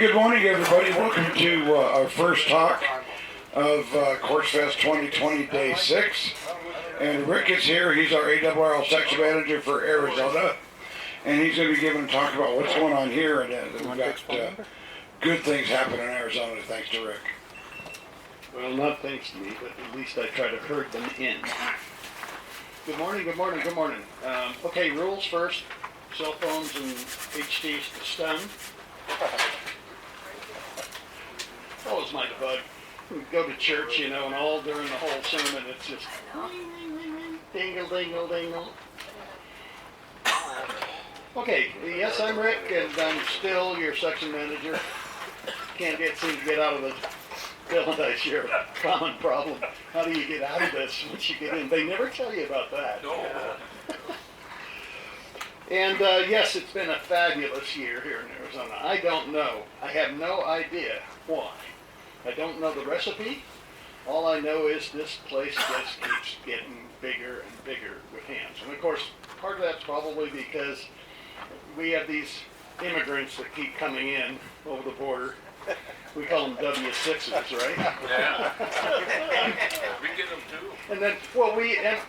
Good morning, everybody. Welcome to our first talk of CourseFest 2020 Day 6. And Rick is here. He's our ARRL section manager for Arizona. And he's going to be giving a talk about what's going on here. And we've got good things happening in Arizona, thanks to Rick. Well, not thanks to me, but at least I try to herd them in. Good morning, good morning, good morning. Okay, rules first. Cell phones and HDs to stun. Always my bug. We go to church, and all during the whole sermon, it's just dingle, dingle, dingle. Okay, yes, I'm Rick, and I'm still your section manager. Can't seem to get out of the building. I share a common problem. How do you get out of this once you get in? They never tell you about that. No. And yes, it's been a fabulous year here in Arizona. I don't know. I have no idea why. I don't know the recipe. All I know is this place just keeps getting bigger and bigger with hams. And of course, part of that's probably because we have these immigrants that keep coming in over the border. We call them W6s, right? Yeah. We get them too. And then, well,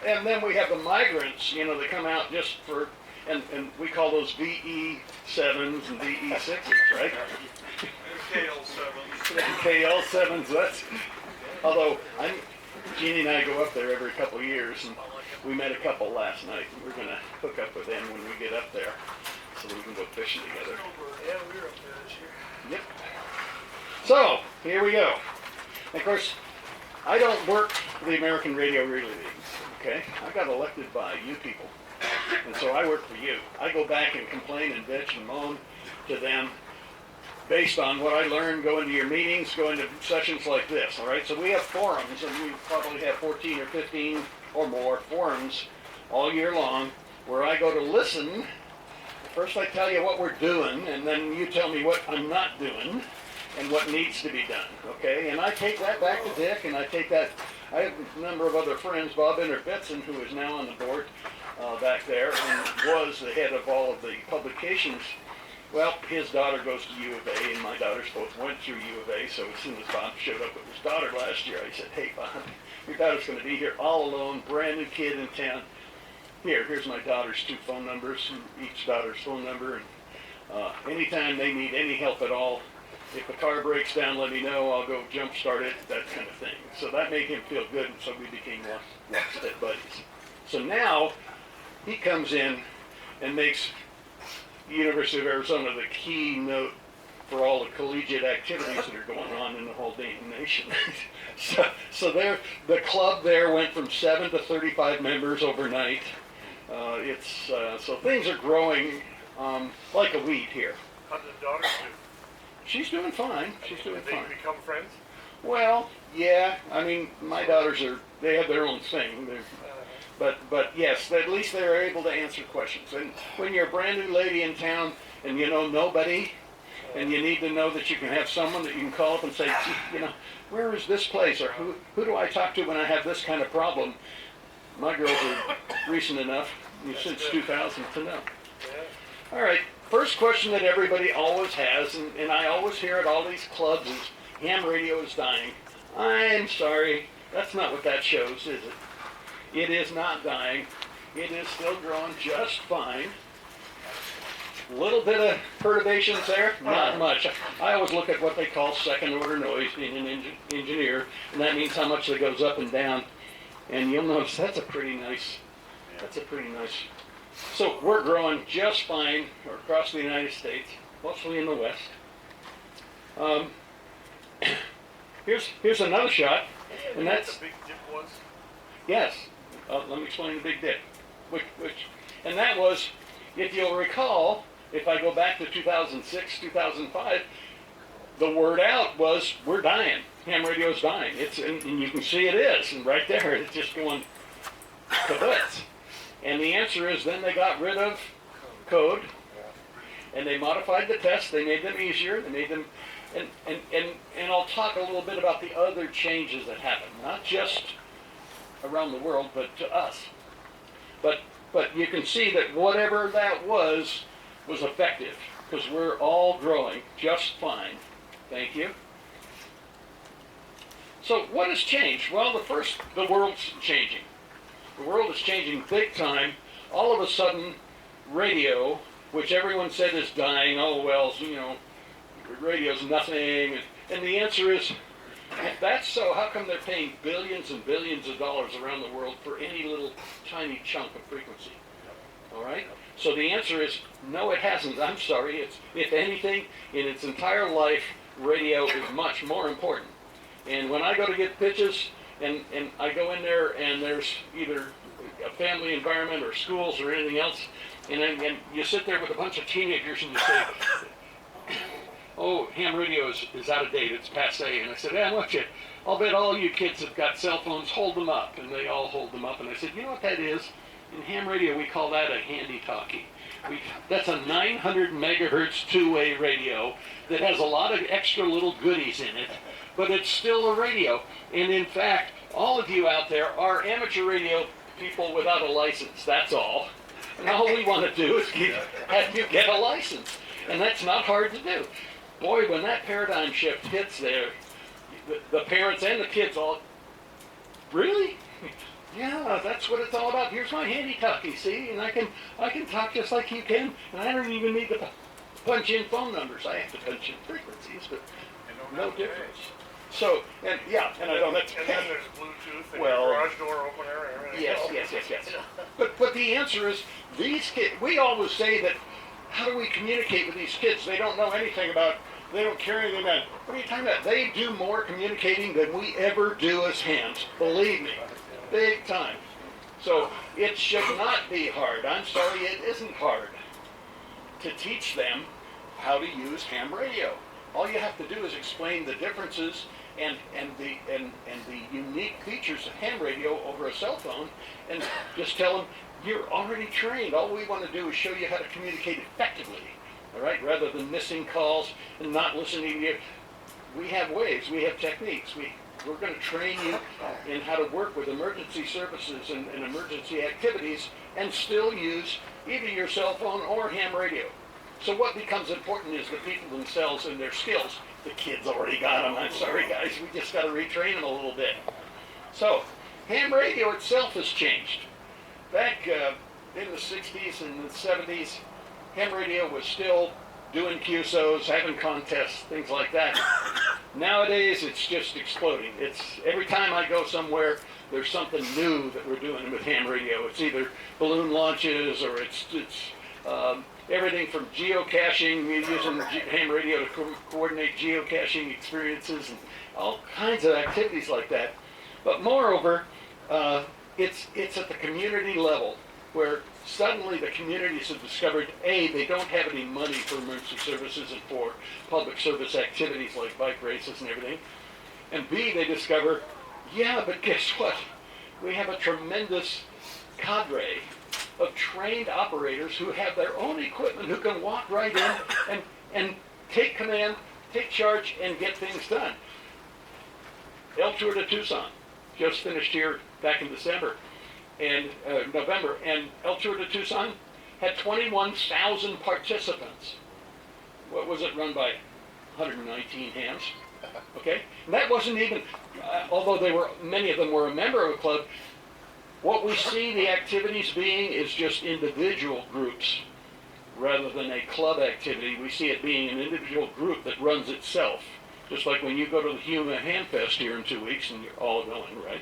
and then we have the migrants, they come out just for, and we call those VE7s and VE6s, right? KL7s. KL7s, that's, although Jeannie and I go up there every couple of years, and we met a couple last night, and we're going to hook up with them when we get up there, so we can go fishing together. Yeah, we were up there this year. Yep. So, here we go. Of course, I don't work for the American Radio Relay Leagues, okay? I got elected by you people, and so I work for you. I go back and complain and bitch and moan to them based on what I learned going to your meetings, going to sessions like this, all right? So we have forums, and we probably have 14 or 15 or more forums all year long where I go to listen. First I tell you what we're doing, and then you tell me what I'm not doing and what needs to be done, okay? And I take that back to Dick, and I have a number of other friends, Bob Inner-Bitson, who is now on the board back there and was the head of all of the publications. Well, his daughter goes to U of A, and my daughters both went through U of A, so as soon as Bob showed up with his daughter last year, I said, hey, Bob, your daughter's going to be here all alone, brand new kid in town. Here's my daughter's 2 phone numbers, and each daughter's phone number, and anytime they need any help at all, if the car breaks down, let me know, I'll go jump start it, that kind of thing. So that made him feel good, and so we became lost buddies. So now, he comes in and makes the University of Arizona the keynote for all the collegiate activities that are going on in the whole damn nation. so the club there went from 7 to 35 members overnight. So things are growing like a weed here. How did the daughters do? She's doing fine. Did they become friends? Well, yeah. I mean, my daughters they have their own thing. But yes, at least they're able to answer questions. And when you're a brand new lady in town and you know nobody, and you need to know that you can have someone that you can call up and say, where is this place? Or who do I talk to when I have this kind of problem? My girls are recent enough, since 2000, to know. All right, first question that everybody always has, and I always hear at all these clubs is, ham radio is dying. I'm sorry, that's not what that shows, is it? It is not dying. It is still growing just fine. A little bit of perturbations there, not much. I always look at what they call second order noise, being an engineer, and that means how much that goes up and down. And you'll notice that's a pretty nice. So we're growing just fine across the United States, mostly in the West. Here's another shot, and that's. The big dip was? Yes. Let me explain the big dip. And that was, if you'll recall, if I go back to 2006, 2005, the word out was, we're dying. Ham radio's dying. And you can see it is, and right there, it's just going kablitz. And the answer is, then they got rid of code, and they modified the tests. They made them easier. They made them, and I'll talk a little bit about the other changes that happened, not just around the world, but to us. But you can see that whatever that was effective. because we're all growing just fine. Thank you. So what has changed? Well, the world's changing. The world is changing big time. All of a sudden, radio, which everyone said is dying, oh, well, you know, radio's nothing. And the answer is, if that's so, how come they're paying billions and billions of dollars around the world for any little tiny chunk of frequency? All right? So the answer is, no, it hasn't. I'm sorry. It's, if anything, in its entire life, radio is much more important. And when I go to get pitches, and I go in there, and there's either a family environment or schools or anything else, and you sit there with a bunch of teenagers and you say, oh, ham radio is out of date, it's passé. And I said, yeah, look, I'll bet all you kids have got cell phones, hold them up. And they all hold them up. And I said, you know what that is? In ham radio, we call that a handy-talkie. That's a 900 megahertz two-way radio that has a lot of extra little goodies in it, but it's still a radio. And in fact, all of you out there are amateur radio people without a license, that's all. And all we want to do is have you get a license. And that's not hard to do. Boy, when that paradigm shift hits there, the parents and the kids all, really? Yeah, that's what it's all about. Here's my handy-talkie, see? And I can talk just like you can, and I don't even need to punch in phone numbers. I have to punch in frequencies, but no difference. So, and yeah, and I don't have to And then there's Bluetooth and Well, garage door opener and everything else. Yes. But the answer is, these kids, we always say that, how do we communicate with these kids? They don't know anything about, they don't care anything about, what are you talking about? They do more communicating than we ever do as hams, believe me, big time. So it should not be hard. I'm sorry, it isn't hard to teach them how to use ham radio. All you have to do is explain the differences and the unique features of ham radio over a cell phone, and just tell them, you're already trained. All we want to do is show you how to communicate effectively, all right, rather than missing calls and not listening to you. We have ways, we have techniques. We're going to train you in how to work with emergency services and emergency activities and still use either your cell phone or ham radio. So what becomes important is the people themselves and their skills. The kids already got them. I'm sorry, guys. We just got to retrain them a little bit. So ham radio itself has changed. Back in the 60s and the 70s, ham radio was still doing QSOs, having contests, things like that. Nowadays, it's just exploding. It's every time I go somewhere, there's something new that we're doing with ham radio. It's either balloon launches or it's everything from geocaching, using ham radio to coordinate geocaching experiences and all kinds of activities like that. But moreover, it's at the community level where suddenly the communities have discovered, A, they don't have any money for emergency services and for public service activities like bike races and everything. And B, they discover, yeah, but guess what? We have a tremendous cadre of trained operators who have their own equipment, who can walk right in and take command, take charge, and get things done. El Tour de Tucson just finished here back in December and November, and El Tour de Tucson had 21,000 participants. What was it, run by 119 hams? Okay, and that wasn't even, although many of them were a member of a club. What we see the activities being is just individual groups rather than a club activity. We see it being an individual group that runs itself. Just like when you go to the Huma Ham Fest here in 2 weeks, and you're all going, right?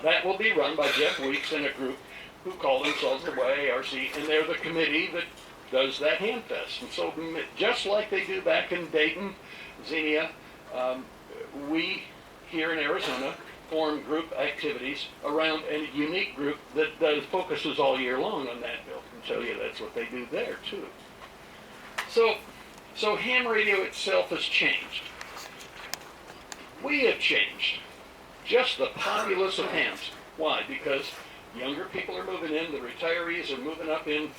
That will be run by Jeff Weeks and a group who call themselves the YARC, and they're the committee that does that Ham Fest. And so just like they do back in Dayton, Xenia, we here in Arizona form group activities around a unique group that focuses all year long on that. Bill can tell you that's what they do there too. So ham radio itself has changed. We have changed. Just the populace of hams. Why? Because younger people are moving in, the retirees are moving up in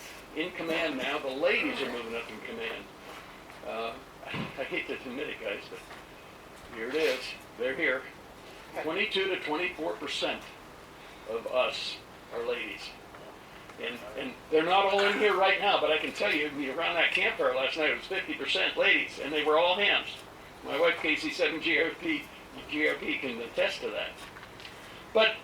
command now, the ladies are moving up in command. I hate to admit it, guys, but here it is. They're here. 22 to 24% of us are ladies. And they're not all in here right now, but I can tell you, around that campfire last night, it was 50% ladies, and they were all hams. My wife Casey, 7GRP can attest to that. But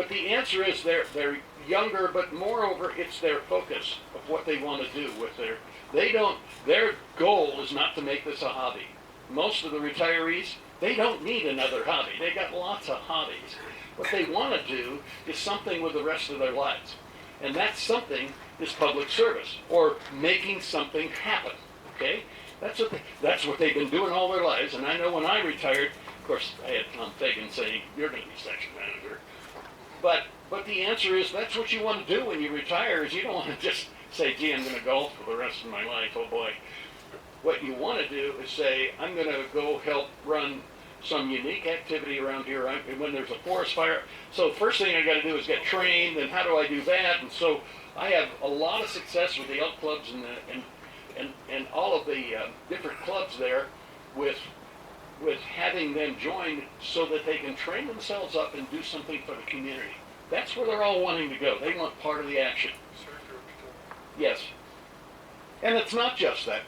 the answer is they're younger, but moreover, it's their focus of what they want to do with their goal is not to make this a hobby. Most of the retirees, they don't need another hobby. They got lots of hobbies. What they want to do is something with the rest of their lives. And that something is public service, or making something happen, okay? That's what they've been doing all their lives, and I know when I retired, of course, I had Tom Fagan saying, you're going to be section manager. But the answer is, that's what you want to do when you retire, is you don't want to just say, gee, I'm going to golf for the rest of my life, oh boy. What you want to do is say, I'm going to go help run some unique activity around here when there's a forest fire. So first thing I got to do is get trained, and how do I do that? And so I have a lot of success with the elk clubs and all of the different clubs there with having them join so that they can train themselves up and do something for the community. That's where they're all wanting to go. They want part of the action. Yes. And it's not just that.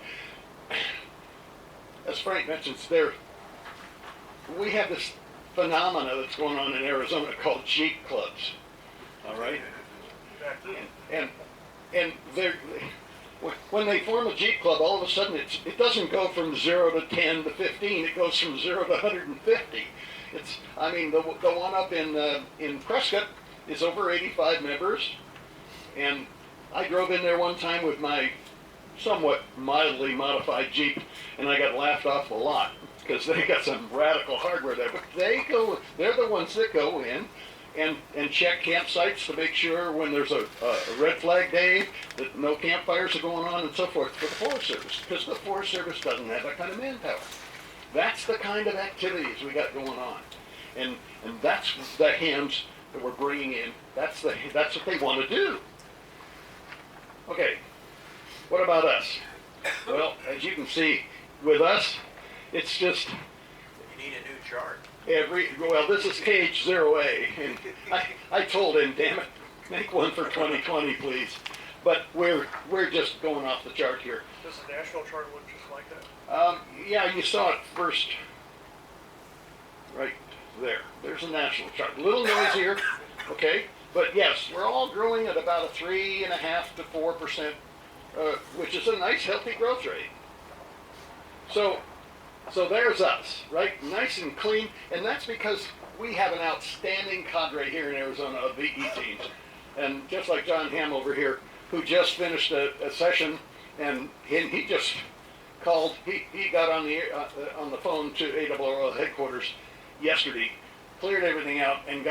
As Frank mentions, we have this phenomena that's going on in Arizona called Jeep clubs. All right? And when they form a Jeep club, all of a sudden it doesn't go from 0 to 10 to 15. It goes from 0 to 150. The one up in Prescott is over 85 members, and I drove in there one time with my somewhat mildly modified Jeep, and I got laughed off a lot because they got some radical hardware there. But they're the ones that go in and check campsites to make sure when there's a red flag day that no campfires are going on and so forth for the Forest Service, because the Forest Service doesn't have that kind of manpower. That's the kind of activities we got going on, and that's the hams that we're bringing in. That's what they want to do. Okay, what about us? Well, as you can see, with us, it's just You need a new chart. this is cage 0A, and I told him, damn it, make one for 2020, please. But we're just going off the chart here. Does the national chart look just like that? Yeah, you saw it first, right there. There's a national chart. A little noisier, okay? But yes, we're all growing at about a 3.5% to 4%, which is a nice, healthy growth rate. So there's us, right? Nice and clean, and that's because we have an outstanding cadre here in Arizona of VE teams. And just like John Hamm over here, who just finished a session, and he just called, he got on the phone to ARRL headquarters yesterday, cleared everything out, and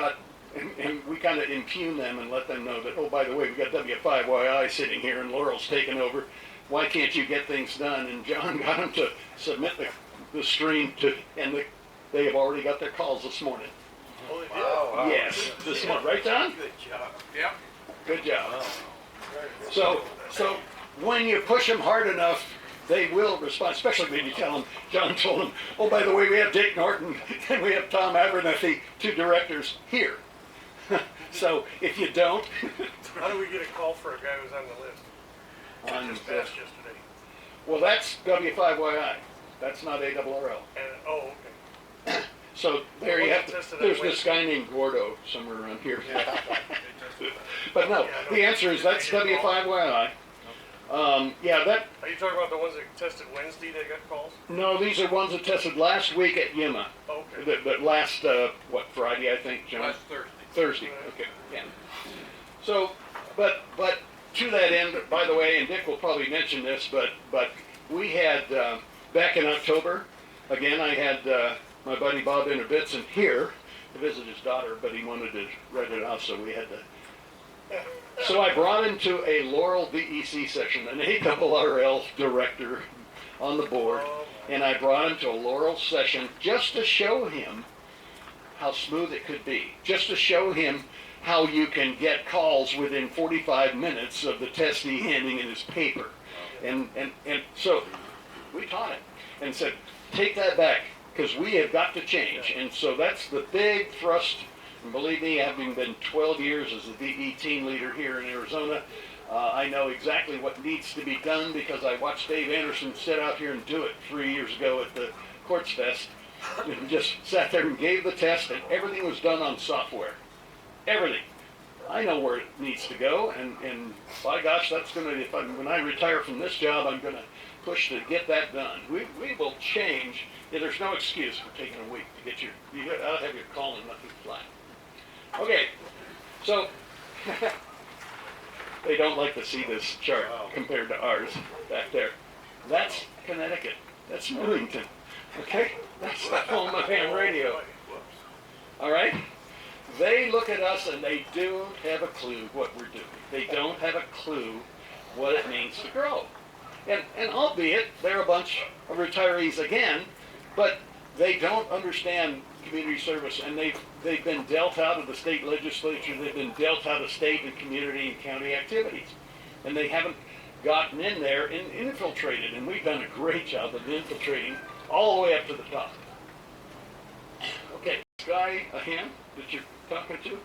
we kind of impugned them and let them know that, oh, by the way, we got W5YI sitting here and Laurel's taking over. Why can't you get things done? And John got them to submit the stream and they have already got their calls this morning. Oh, they did? Wow. Yes, this morning, right, John? Good job. Yep. Good job. So when you push them hard enough, they will respond, especially when you tell them, John told them, oh, by the way, we have Dick Norton and we have Tom Abernathy, two directors here. So if you don't, How do we get a call for a guy who's on the list? Just passed yesterday. well, that's W5YI. That's not ARRL. And, okay. So there you have Tested there's that way. this guy named Gordo somewhere around here. But no, the answer is that's W5YI. Yeah, that, Are you talking about the ones that tested Wednesday that got calls? no, these are ones that tested last week at Yuma. Okay. That last, Friday, I think, John? Last Thursday. Thursday, okay, yeah. So, but to that end, by the way, and Dick will probably mention this, but we had, back in October, again, I had my buddy Bob Innerbitson here to visit his daughter, but he wanted to rent it out, so we had to. So I brought him to a Laurel VEC session, an ARRL director on the board, and I brought him to a Laurel session just to show him how smooth it could be, just to show him how you can get calls within 45 minutes of the testee handing in his paper. And so we taught him and said, take that back, because we have got to change. And so that's the big thrust And believe me, having been 12 years as a DE team leader here in Arizona, I know exactly what needs to be done because I watched Dave Anderson sit out here and do it 3 years ago at the Quartz Fest. And just sat there and gave the test, and everything was done on software. Everything. I know where it needs to go, and by gosh, that's going to, when I retire from this job, I'm going to push to get that done. We will change. Yeah, there's no excuse for taking a week to get you I'll have your call and nothing flat. Okay, so they don't like to see this chart compared to ours back there. That's Connecticut. That's Newington. Okay? That's the home of ham radio. All right? They look at us and they don't have a clue what we're doing. They don't have a clue what it means to grow. And albeit they're a bunch of retirees again, but they don't understand community service, and they've been dealt out of the state legislature, they've been dealt out of state and community and county activities. And they haven't gotten in there and infiltrated, and we've done a great job of infiltrating all the way up to the top. Okay, this guy, a ham that you're talking to?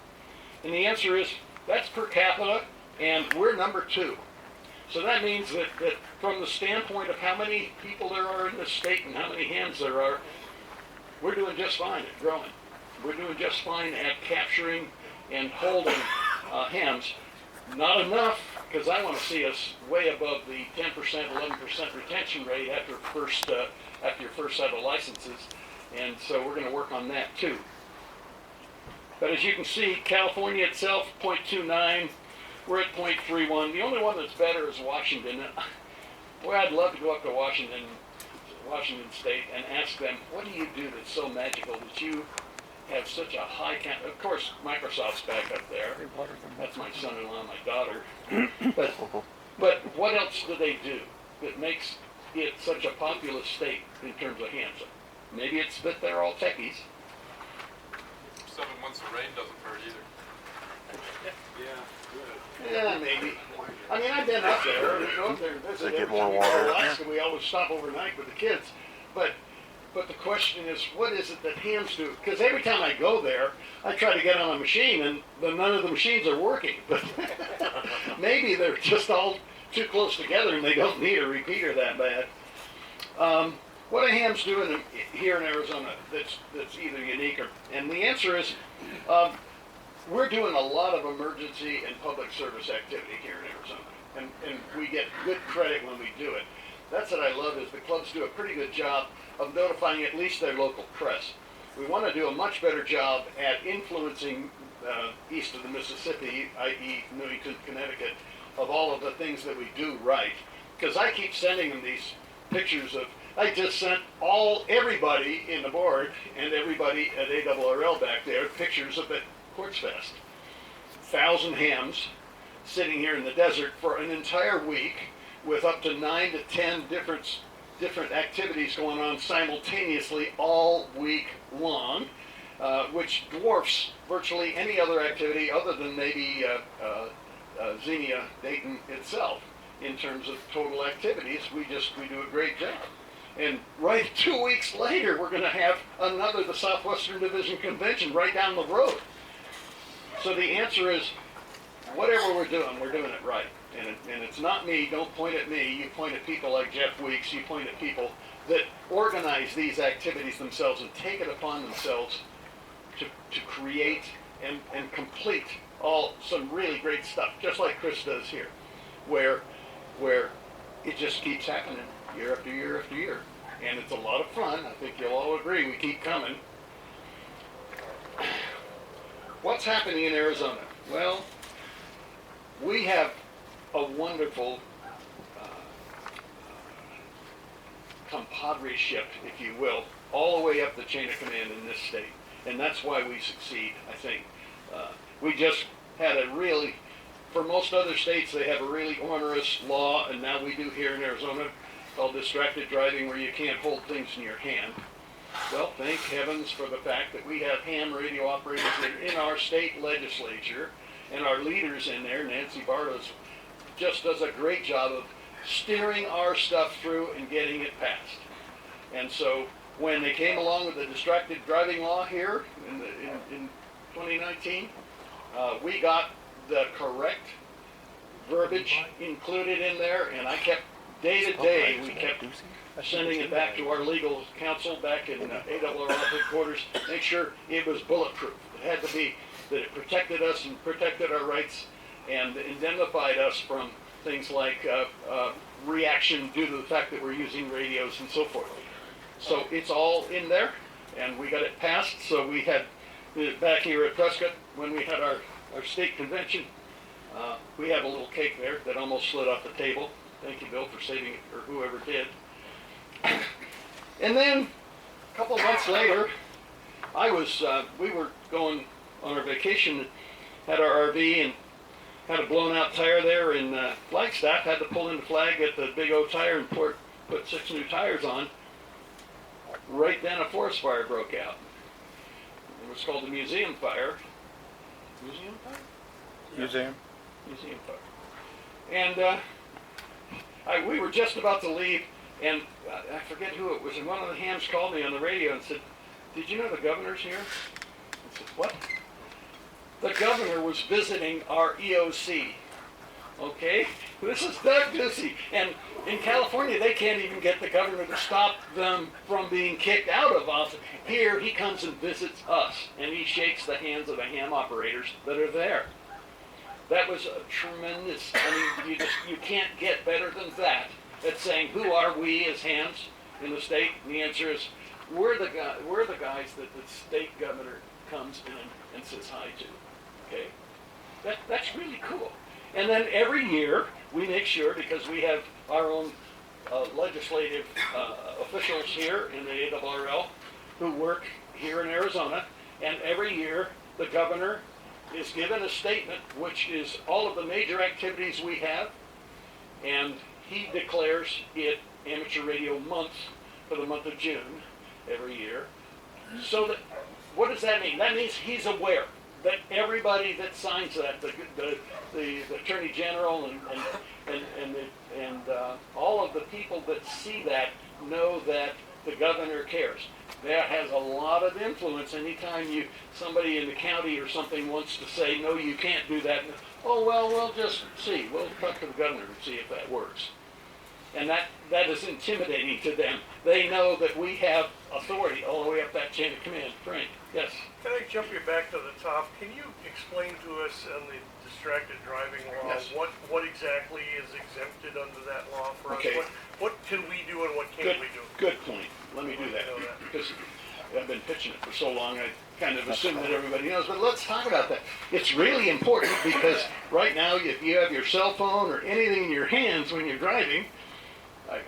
And the answer is, that's per capita, and we're number 2. So that means that from the standpoint of how many people there are in this state and how many hams there are, we're doing just fine at growing. We're doing just fine at capturing and holding hams. Not enough, because I want to see us way above the 10%, 11% retention rate after your first set of licenses, and so we're going to work on that too. But as you can see, California itself, 0.29, we're at 0.31. The only one that's better is Washington. Boy, I'd love to go up to Washington State and ask them, what do you do that's so magical that you have such a high count? Of course, Microsoft's back up there. That's my son-in-law and my daughter. But what else do they do that makes it such a populous state in terms of hams? Maybe it's that they're all techies. 7 months of rain doesn't hurt either. Yeah, maybe. I mean, I've been up there. We go up there and visit. They get Every more time we go to water. Alaska, we always stop overnight with the kids. But the question is, what is it that hams do? Because every time I go there, I try to get on a machine, and none of the machines are working. But maybe they're just all too close together, and they don't need a repeater that bad. What do hams do here in Arizona that's either unique or? And the answer is, we're doing a lot of emergency and public service activity here in Arizona, and we get good credit when we do it. That's what I love, is the clubs do a pretty good job of notifying at least their local press. We want to do a much better job at influencing east of the Mississippi, i.e. Newington, Connecticut, of all of the things that we do right. Because I keep sending them these pictures of, I just sent everybody in the board and everybody at ARRL back there pictures of the Quartz Fest. 1,000 hams sitting here in the desert for an entire week with up to 9 to 10 different activities going on simultaneously all week long, which dwarfs virtually any other activity other than maybe Xenia Dayton itself in terms of total activities. We do a great job. And right 2 weeks later, we're going to have the Southwestern Division Convention right down the road. So the answer is, whatever we're doing it right. And it's not me, don't point at me, you point at people like Jeff Weeks, you point at people that organize these activities themselves and take it upon themselves to create and complete some really great stuff, just like Chris does here, where it just keeps happening year after year after year. And it's a lot of fun. I think you'll all agree we keep coming. What's happening in Arizona? Well, we have a wonderful compadreship, if you will, all the way up the chain of command in this state. And that's why we succeed, I think. We just had for most other states, they have a really onerous law, and now we do here in Arizona, called distracted driving, where you can't hold things in your hand. Well, thank heavens for the fact that we have ham radio operators in our state legislature, and our leaders in there, Nancy Bartos, just does a great job of steering our stuff through and getting it passed. And so when they came along with the distracted driving law here in 2019, we got the correct verbiage included in there, and I kept, day to day, we kept sending it back to our legal counsel back in ARRL headquarters, make sure it was bulletproof. It had to be that it protected us and protected our rights and indemnified us from things like reaction due to the fact that we're using radios and so forth. So it's all in there, and we got it passed. So we had, back here at Prescott, when we had our state convention, we have a little cake there that almost slid off the table. Thank you, Bill, for saving it, or whoever did. And then, a couple of months later, we were going on our vacation, had our RV, and had a blown out tire there in Flagstaff, had to pull in the flag at the Big O Tire and put 6 new tires on. Right then a forest fire broke out. It was called the Museum Fire. Museum Fire? Museum. Museum Fire. And we were just about to leave, and I forget who it was, and one of the hams called me on the radio and said, "Did you know the governor's here?" I said, "What?" The governor was visiting our EOC. Okay? This is Doug Ducey. And in California, they can't even get the governor to stop them from being kicked out of office. Here, he comes and visits us, and he shakes the hands of the ham operators that are there. That was a tremendous, I mean, you can't get better than that. It's saying, who are we as hams in the state? And the answer is, we're the guys that the state governor comes in and says hi to. Okay? That's really cool. And then every year, we make sure, because we have our own legislative officials here in the ARRL who work here in Arizona, and every year the governor is given a statement, which is all of the major activities we have, and he declares it Amateur Radio Month for the month of June every year. So that, what does that mean? That means he's aware that everybody that signs that, the Attorney General and all of the people that see that know that the governor cares. That has a lot of influence. Anytime somebody in the county or something wants to say, no, you can't do that. Oh, well, we'll just see. We'll talk to the governor and see if that works. And that is intimidating to them. They know that we have authority all the way up that chain of command. Frank, yes? Can I jump you back to the top? Can you explain to us on the distracted driving law, Yes. what exactly is exempted under that law for us? Okay. What can we do and what can't we do? Good point. Let me do that, because I've been pitching it for so long, I kind of assume that everybody knows, but let's talk about that. It's really important because right now, if you have your cell phone or anything in your hands when you're driving,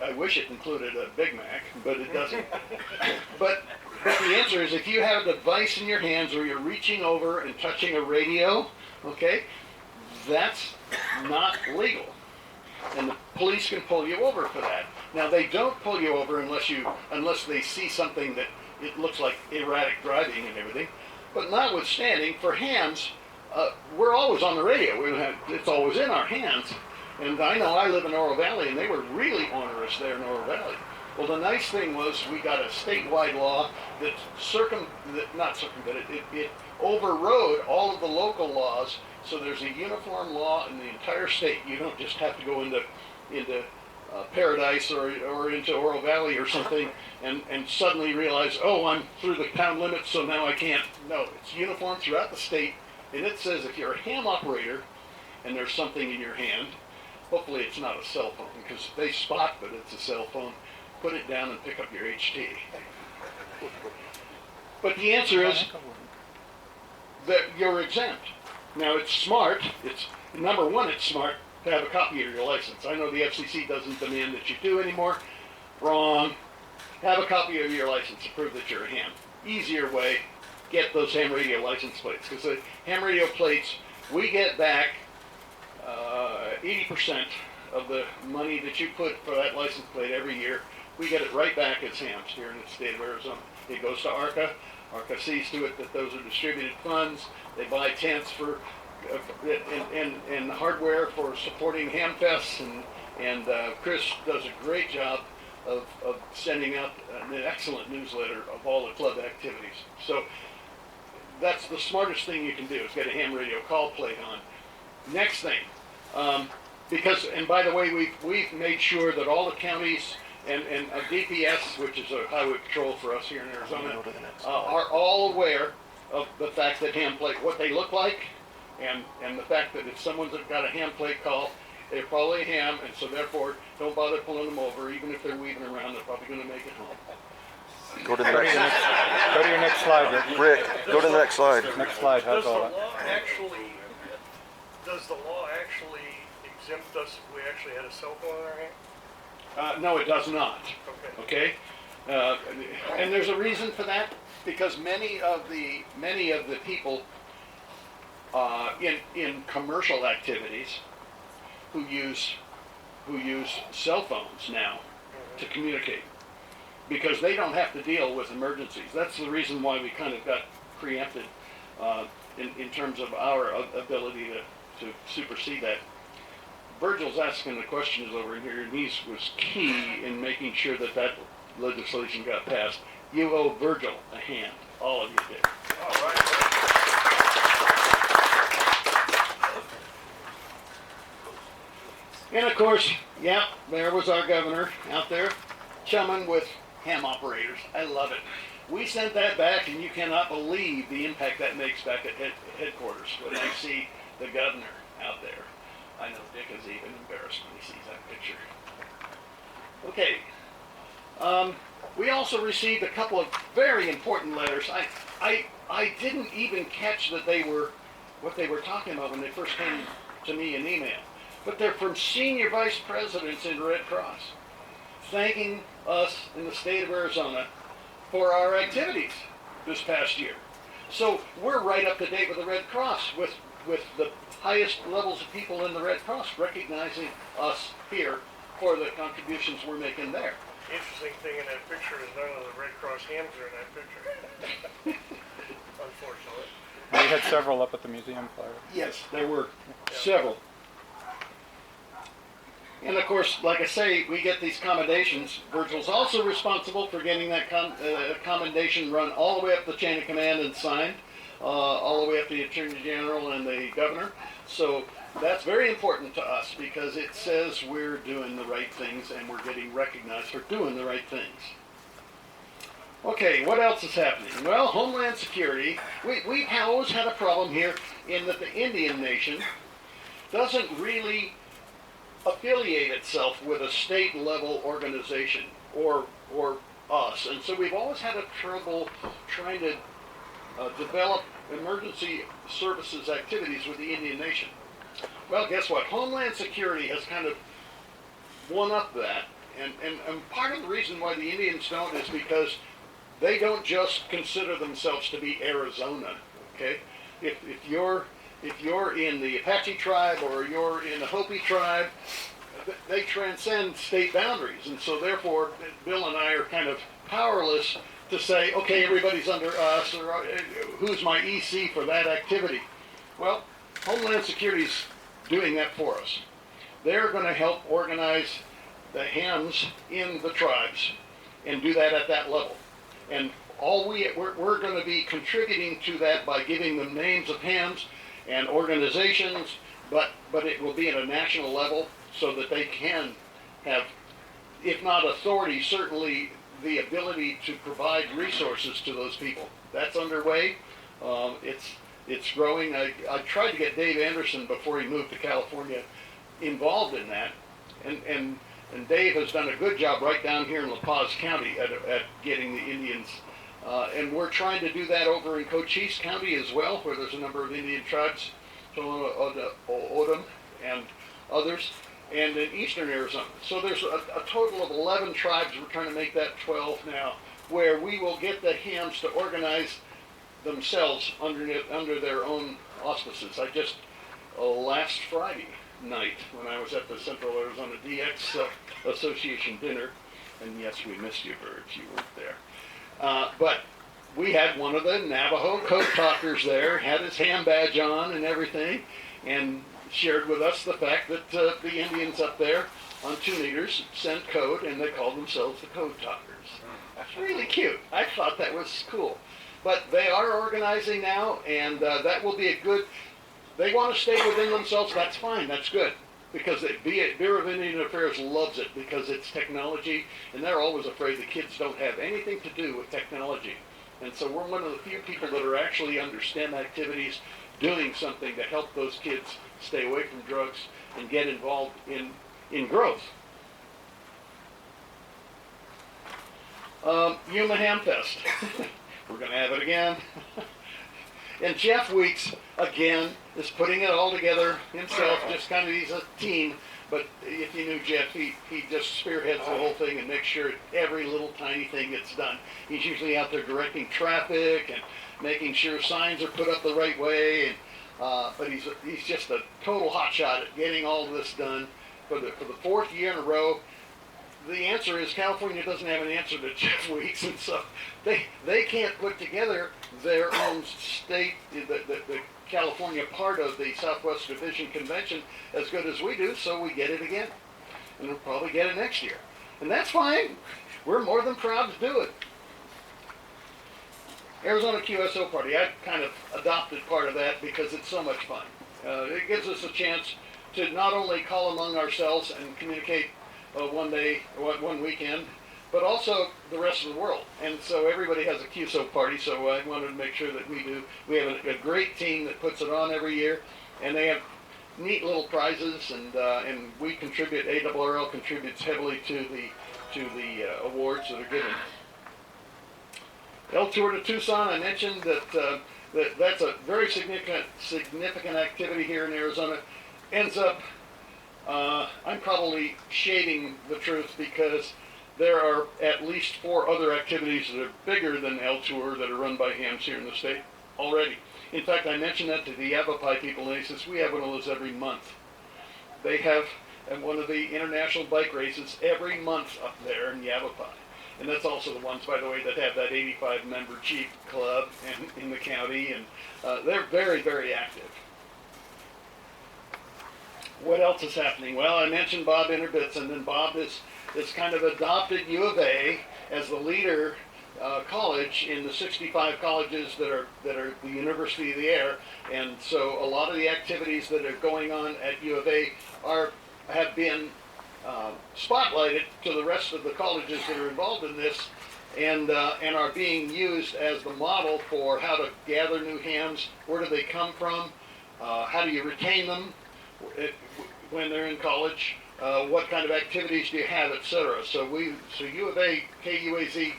I wish it included a Big Mac, but it doesn't. But the answer is, if you have a device in your hands or you're reaching over and touching a radio, okay, that's not legal. And the police can pull you over for that. Now, they don't pull you over unless they see something that it looks like erratic driving and everything. But notwithstanding, for hams, we're always on the radio. It's always in our hands. And I know I live in Oro Valley, and they were really onerous there in Oro Valley. Well, the nice thing was we got a statewide law that it overrode all of the local laws. So there's a uniform law in the entire state. You don't just have to go into Paradise or into Oro Valley or something and suddenly realize, oh, I'm through the town limits, so now I can't. No, it's uniform throughout the state, and it says if you're a ham operator and there's something in your hand, hopefully it's not a cell phone, because they spot that it's a cell phone, put it down and pick up your HT. But the answer is that you're exempt. Now, it's smart. Number one, it's smart to have a copy of your license. I know the FCC doesn't demand that you do anymore. Wrong. Have a copy of your license to prove that you're a ham. Easier way, get those ham radio license plates. Because the ham radio plates, we get back 80% of the money that you put for that license plate every year. We get it right back as hams here in the state of Arizona. It goes to ARCA. ARCA sees to it that those are distributed funds. They buy tents for and hardware for supporting Hamfests, and Chris does a great job of sending out an excellent newsletter of all the club activities. So that's the smartest thing you can do, is get a ham radio call plate on. Next thing, because, and by the way, we've made sure that all the counties and DPS, which is a highway patrol for us here in Arizona, are all aware of the fact that ham plate, what they look like, and the fact that if someone's got a ham plate call, they're probably a ham, and so therefore, don't bother pulling them over. Even if they're weaving around, they're probably gonna make it home. Go to the next. Go to your next slide, Rick. Rick, go to the next slide. Next slide has Does the all that. law actually exempt us if we actually had a cell phone in our hand? No, it does not. Okay. Okay, and there's a reason for that, because many of the people in commercial activities who use cell phones now to communicate, because they don't have to deal with emergencies. That's the reason why we kind of got preempted in terms of our ability to supersede that. Virgil's asking the questions over here, and he was key in making sure that legislation got passed. You owe Virgil a hand. All of you did. All right. And of course, yeah, there was our governor out there chumming with ham operators. I love it. We sent that back, and you cannot believe the impact that makes back at headquarters when I see the governor out there. I know Dick is even embarrassed when he sees that picture. Okay. We also received a couple of very important letters. I didn't even catch that they were what they were talking about when they first came to me in email. But they're from senior vice presidents in Red Cross, thanking us in the state of Arizona for our activities this past year. So we're right up to date with the Red Cross, with the highest levels of people in the Red Cross recognizing us here for the contributions we're making there. Interesting thing in that picture is none of the Red Cross hams are in that picture. Unfortunately. We had several up at the museum flyer. Yes, there were several. And of course, like I say, we get these commendations. Virgil's also responsible for getting that commendation run all the way up the chain of command and signed, all the way up to the Attorney General and the Governor. So that's very important to us because it says we're doing the right things and we're getting recognized for doing the right things. Okay, what else is happening? Well, Homeland Security, we've always had a problem here in that the Indian Nation doesn't really affiliate itself with a state level organization or us, and so we've always had a trouble trying to develop emergency services activities with the Indian Nation. Well, guess what? Homeland Security has kind of one up that, and part of the reason why the Indians don't is because they don't just consider themselves to be Arizona. Okay, if you're in the Apache tribe or you're in the Hopi tribe, they transcend state boundaries. And so therefore, Bill and I are kind of powerless to say, okay, everybody's under us, or who's my EC for that activity? Well, Homeland Security's doing that for us. They're going to help organize the hams in the tribes and do that at that level. And we're going to be contributing to that by giving them names of hams and organizations, but it will be at a national level so that they can have, if not authority, certainly the ability to provide resources to those people. That's underway. It's growing. I tried to get Dave Anderson before he moved to California involved in that, and Dave has done a good job right down here in La Paz County at getting the Indians. And we're trying to do that over in Cochise County as well, where there's a number of Indian tribes, O'odham and others, and in eastern Arizona. So there's a total of 11 tribes. We're trying to make that 12 now, where we will get the hams to organize themselves under their own auspices. I just, last Friday night, when I was at the Central Arizona DX Association dinner, and yes, we missed you, Birds, you weren't there. But we had one of the Navajo code talkers there, had his ham badge on and everything, and shared with us the fact that the Indians up there on 2 meters sent code, and they called themselves the code talkers. That's really cute. I thought that was cool. but they are organizing now, and that will be a good. They want to stay within themselves. That's fine. That's good. Because Bureau of Indian Affairs loves it because it's technology, and they're always afraid the kids don't have anything to do with technology. And so we're one of the few people that are actually under STEM activities doing something to help those kids stay away from drugs and get involved in growth. Yuma Ham Fest. We're going to have it again. And Jeff Weeks, again, is putting it all together himself, just kind of, he's a team, but if you knew Jeff, he just spearheads the whole thing and makes sure every little tiny thing gets done. He's usually out there directing traffic and making sure signs are put up the right way, and but he's just a total hotshot at getting all of this done for the fourth year in a row. The answer is California doesn't have an answer to Jeff Weeks, and so they can't put together their own state, the California part of the Southwest Division Convention as good as we do, so we get it again. And we'll probably get it next year. And that's fine. We're more than proud to do it. Arizona QSO Party, I've kind of adopted part of that because it's so much fun. It gives us a chance to not only call among ourselves and communicate one weekend, but also the rest of the world. And so everybody has a QSO party, so I wanted to make sure that we do. We have a great team that puts it on every year, and they have neat little prizes, and we contribute, ARRL contributes heavily to the awards that are given. El Tour to Tucson, I mentioned that's a very significant activity here in Arizona. Ends up, I'm probably shading the truth because there are at least 4 other activities that are bigger than El Tour that are run by hams here in the state already. In fact, I mentioned that to the Yavapai people, and he says, we have one of those every month. They have one of the international bike races every month up there in Yavapai. And that's also the ones, by the way, that have that 85-member Jeep club in the county, and they're very, very active. What else is happening? Well, I mentioned Bob Interbitson, and Bob is kind of adopted U of A as the leader college in the 65 colleges that are the University of the Air, and so a lot of the activities that are going on at U of A have been spotlighted to the rest of the colleges that are involved in this, and are being used as the model for how to gather new hams. Where do they come from? How do you retain them when they're in college? What kind of activities do you have, etc. So U of A, KUAZ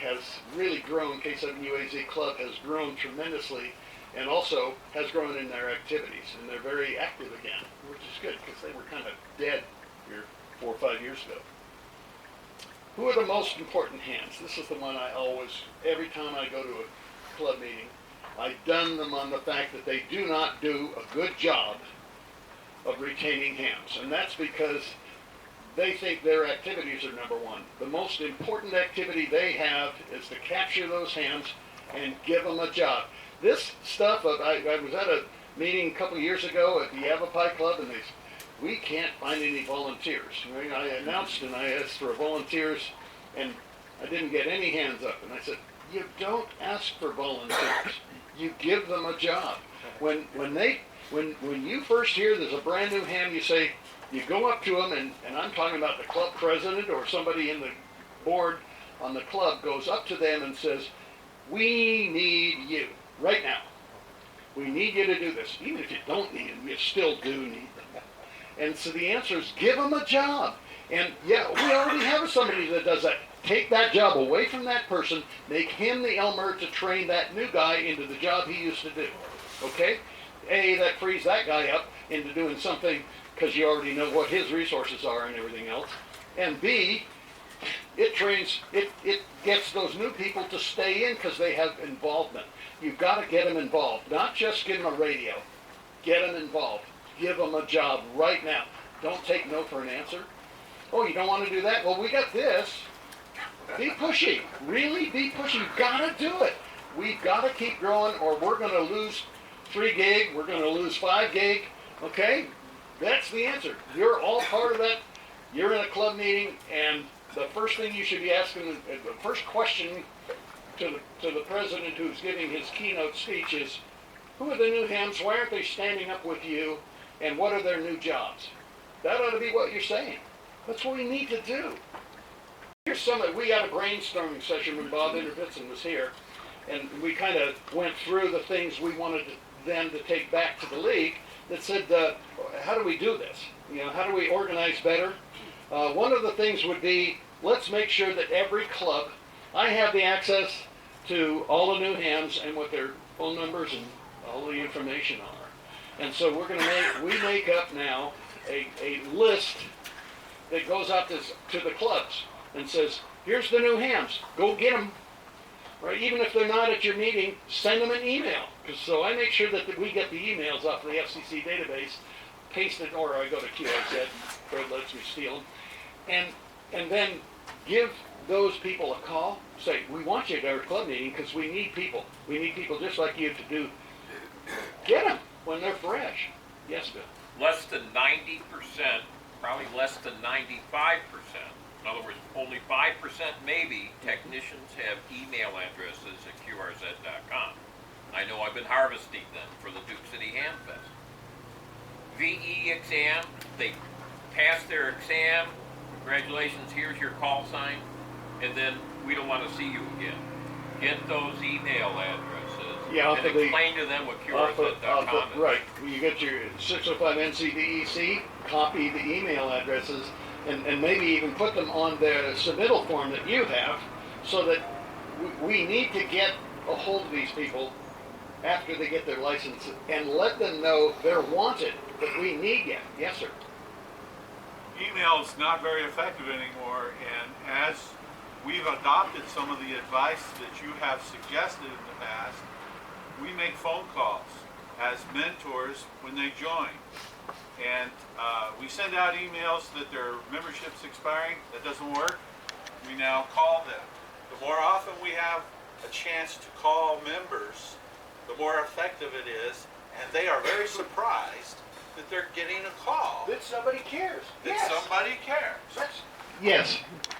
has really grown. K7UAZ Club has grown tremendously, and also has grown in their activities, and they're very active again, which is good because they were kind of dead here 4 or 5 years ago. Who are the most important hands? This is the one I always, every time I go to a club meeting, I dun them on the fact that they do not do a good job of retaining hams, and that's because they think their activities are number one. The most important activity they have is to capture those hams and give them a job. This stuff, I was at a meeting a couple of years ago at the Yavapai Club, and they said, we can't find any volunteers. I announced and I asked for volunteers, and I didn't get any hands up. And I said, you don't ask for volunteers. You give them a job. When you first hear there's a brand new ham, you say, you go up to them, and I'm talking about the club president or somebody in the board on the club goes up to them and says, we need you right now. We need you to do this. Even if you don't need them, you still do need them. And so the answer is give them a job. And yeah, we already have somebody that does that. Take that job away from that person, make him the Elmer to train that new guy into the job he used to do. Okay? A, that frees that guy up into doing something because you already know what his resources are and everything else. And B, it gets those new people to stay in because they have involvement. You've got to get them involved, not just give them a radio. Get them involved. Give them a job right now. Don't take no for an answer. Oh, you don't want to do that? Well, we got this. Be pushy. Really be pushy. You've got to do it. We've got to keep growing or we're going to lose 3 gig. We're going to lose 5 gig. Okay? That's the answer. You're all part of that. You're in a club meeting, and the first thing you should be asking, the first question to the president who's giving his keynote speech is, who are the new hams? Why aren't they standing up with you? And what are their new jobs? That ought to be what you're saying. That's what we need to do. Here's we had a brainstorming session when Bob Intervitson was here, and we kind of went through the things we wanted them to take back to the league that said, how do we do this? You know, how do we organize better? One of the things would be, let's make sure that every club, I have the access to all the new hams and what their phone numbers and all the information are. And so we make up now a list that goes out to the clubs and says, here's the new hams, go get them. Right? Even if they're not at your meeting, send them an email. So I make sure that we get the emails off the FCC database, paste it, or I go to QIZ, Fred lets me steal them, and then give those people a call. Say, we want you at our club meeting because we need people. We need people just like you to do. Get them when they're fresh. Yes, Bill. Less than 90%, probably less than 95%. In other words, only 5% maybe technicians have email addresses at QRZ.com. I know I've been harvesting them for the Duke City Ham Fest. VE exam, they pass their exam, congratulations, here's your call sign, and then we don't want to see you again. Get those email addresses and explain to them what QRZ.com is. Right, you get your 605 NCDEC, copy the email addresses, and maybe even put them on the submittal form that you have, so that we need to get a hold of these people after they get their license and let them know they're wanted, that we need you. Yes, sir. Email is not very effective anymore, and as we've adopted some of the advice that you have suggested in the past, we make phone calls as mentors when they join. And we send out emails that their membership's expiring. That doesn't work. We now call them. The more often we have a chance to call members, the more effective it is, and they are very surprised that they're getting a call. That somebody cares. That somebody cares. Yes.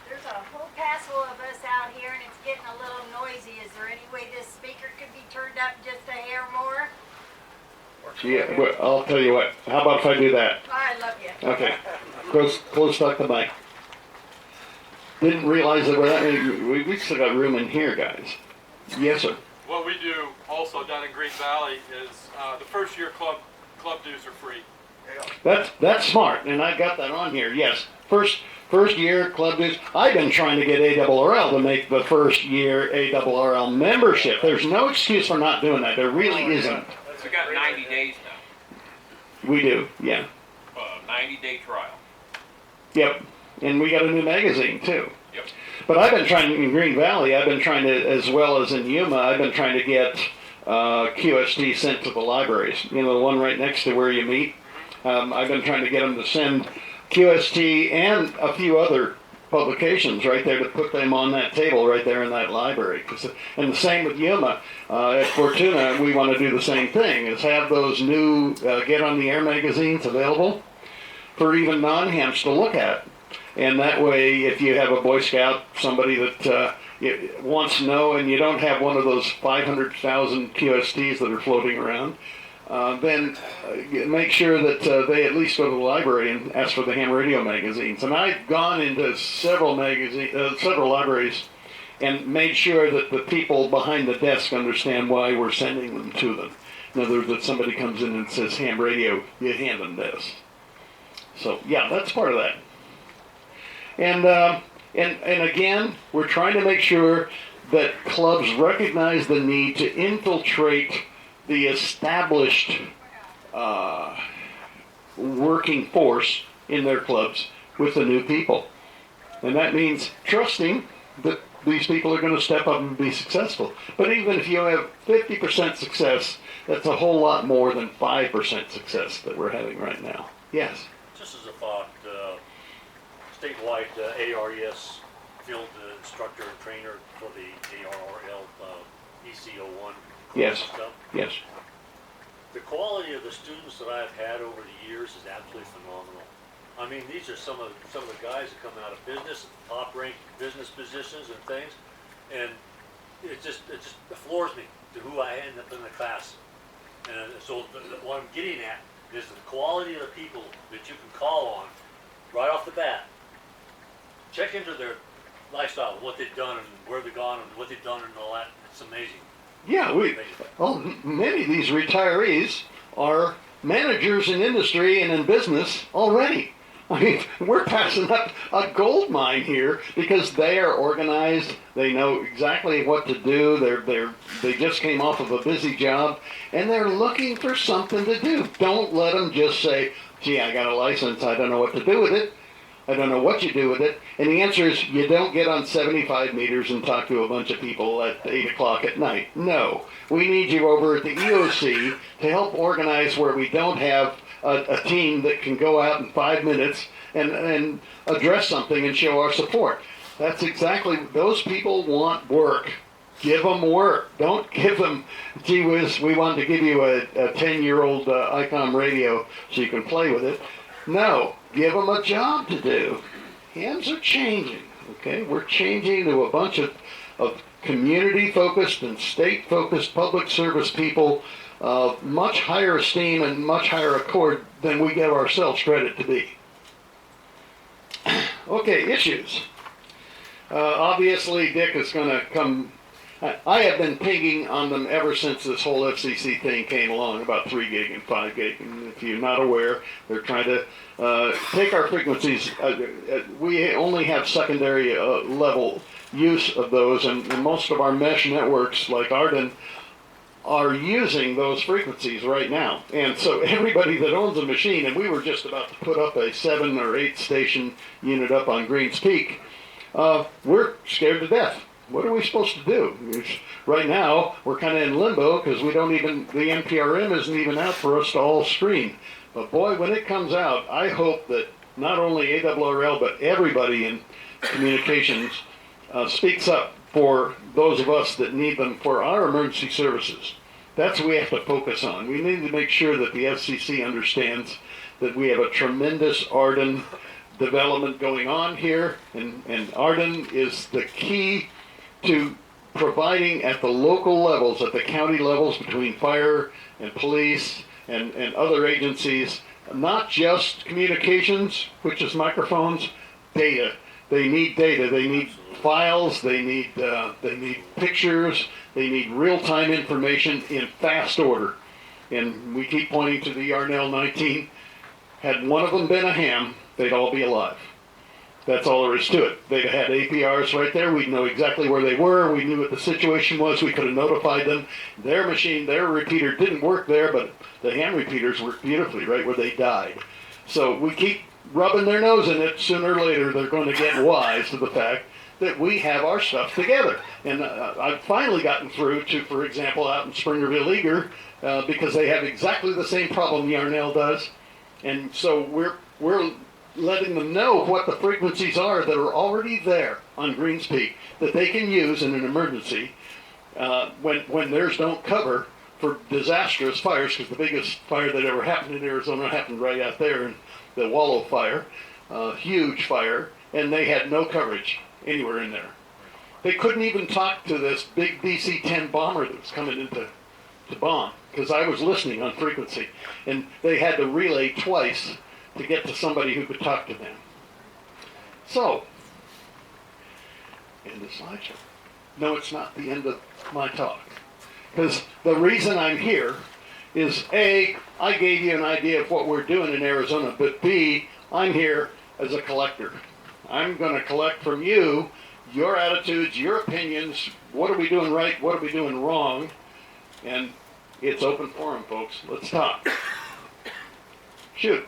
There's a whole passel of us out here, and it's getting a little noisy. Is there any way this speaker could be turned up just a hair more? Yeah, well, I'll tell you what. How about if I do that? I love you. Okay. Close talk the mic. Didn't realize that we still got room in here, guys. Yes, sir. What we do also down in Green Valley is the first year club dues are free. That's smart, and I got that on here. Yes, first year club dues. I've been trying to get ARRL to make the first year ARRL membership. There's no excuse for not doing that. There really isn't. We got 90 days now. We do, yeah. 90-day trial. Yep, and we got a new magazine too. Yep. But I've been trying in Green Valley. I've been trying to, as well as in Yuma. I've been trying to get QST sent to the libraries. You know, the one right next to where you meet. I've been trying to get them to send QST and a few other publications right there to put them on that table right there in that library. And the same with Yuma. At Fortuna, we want to do the same thing, is have those new Get on the Air magazines available for even non-hams to look at. And that way, if you have a Boy Scout, somebody that wants to know, and you don't have one of those 500,000 QSTs that are floating around, then make sure that they at least go to the library and ask for the ham radio magazines. And I've gone into several libraries and made sure that the people behind the desk understand why we're sending them to them. In other words, that somebody comes in and says ham radio, you hand them this. So yeah, that's part of that. And again, we're trying to make sure that clubs recognize the need to infiltrate the established working force in their clubs with the new people. And that means trusting that these people are going to step up and be successful. But even if you have 50% success, that's a whole lot more than 5% success that we're having right now. Yes? Just as a thought, statewide ARES field instructor and trainer for the ARRL ECO1 Yes. stuff. Yes. The quality of the students that I've had over the years is absolutely phenomenal. I mean, these are some of the guys that come out of business, top-ranked business positions and things, and it just floors me to who I end up in the class. And so what I'm getting at is the quality of the people that you can call on right off the bat. Check into their lifestyle, what they've done and where they've gone and what they've done and all that. It's amazing. Yeah, many of these retirees are managers in industry and in business already. I mean, we're passing up a gold mine here because they are organized. They know exactly what to do. They just came off of a busy job, and they're looking for something to do. Don't let them just say, "Gee, I got a license. I don't know what to do with it. I don't know what you do with it." And the answer is, you don't get on 75 meters and talk to a bunch of people at 8 o'clock at night. No, we need you over at the EOC to help organize where we don't have a team that can go out in 5 minutes and address something and show our support. That's exactly, those people want work. Give them work. Don't give them, gee whiz, we want to give you a 10-year-old ICOM radio so you can play with it. No, give them a job to do. Hands are changing, okay? We're changing to a bunch of community-focused and state-focused public service people of much higher esteem and much higher accord than we give ourselves credit to be. Okay, issues. Obviously, Dick is going to come. I have been pinging on them ever since this whole FCC thing came along, about 3 gig and 5 gig. And if you're not aware, they're trying to take our frequencies. We only have secondary level use of those, and most of our mesh networks, like Arden, are using those frequencies right now. And so everybody that owns a machine, and we were just about to put up a 7 or 8 station unit up on Greens Peak, we're scared to death. What are we supposed to do? Right now, we're kind of in limbo because we don't even, the NPRM isn't even out for us to all screen. But boy, when it comes out, I hope that not only ARRL, but everybody in communications speaks up for those of us that need them for our emergency services. That's what we have to focus on. We need to make sure that the FCC understands that we have a tremendous Arden development going on here, and Arden is the key to providing at the local levels, at the county levels, between fire and police and other agencies, not just communications, which is microphones, data. They need data. They need files. They need pictures. They need real-time information in fast order. And we keep pointing to the Yarnell 19. Had one of them been a ham, they'd all be alive. That's all there is to it. They'd have had APRs right there. We'd know exactly where they were. We knew what the situation was. We could have notified them. Their machine, their repeater didn't work there, but the ham repeaters worked beautifully right where they died. So we keep rubbing their nose in it. Sooner or later, they're going to get wise to the fact that we have our stuff together. And I've finally gotten through to, for example, out in Springerville Eager, because they have exactly the same problem Yarnell does. And so we're letting them know what the frequencies are that are already there on Greens Peak that they can use in an emergency when theirs don't cover for disastrous fires, because the biggest fire that ever happened in Arizona happened right out there in the Wallow fire, huge fire, and they had no coverage anywhere in there. They couldn't even talk to this big DC-10 bomber that was coming into bomb, because I was listening on frequency, and they had to relay twice to get to somebody who could talk to them. So, end of slideshow. No, it's not the end of my talk. Because the reason I'm here is A, I gave you an idea of what we're doing in Arizona, but B, I'm here as a collector. I'm going to collect from you your attitudes, your opinions, what are we doing right, what are we doing wrong, and it's open forum, folks. Let's talk. Shoot.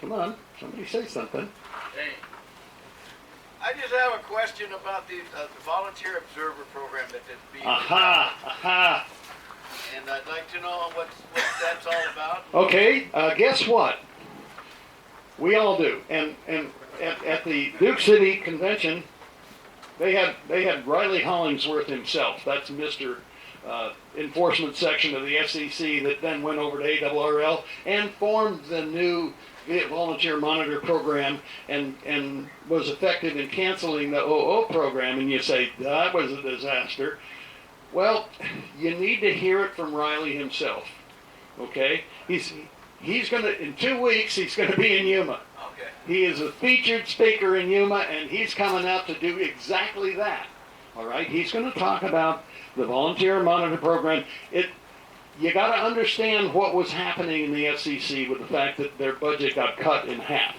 Come on, somebody say something. Hey, I just have a question about the volunteer observer program that is being. Aha. And I'd like to know what that's all about. Okay, guess what? We all do. And at the Duke City Convention, they had Riley Hollingsworth himself. That's Mr. Enforcement section of the FCC that then went over to ARRL and formed the new volunteer monitor program and was effective in canceling the OO program. And you say, that was a disaster. Well, you need to hear it from Riley himself. Okay? He's gonna, in 2 weeks, he's gonna be in Yuma. Okay. He is a featured speaker in Yuma, and he's coming out to do exactly that. All right? He's going to talk about the Volunteer Monitor Program. You got to understand what was happening in the FCC with the fact that their budget got cut in half.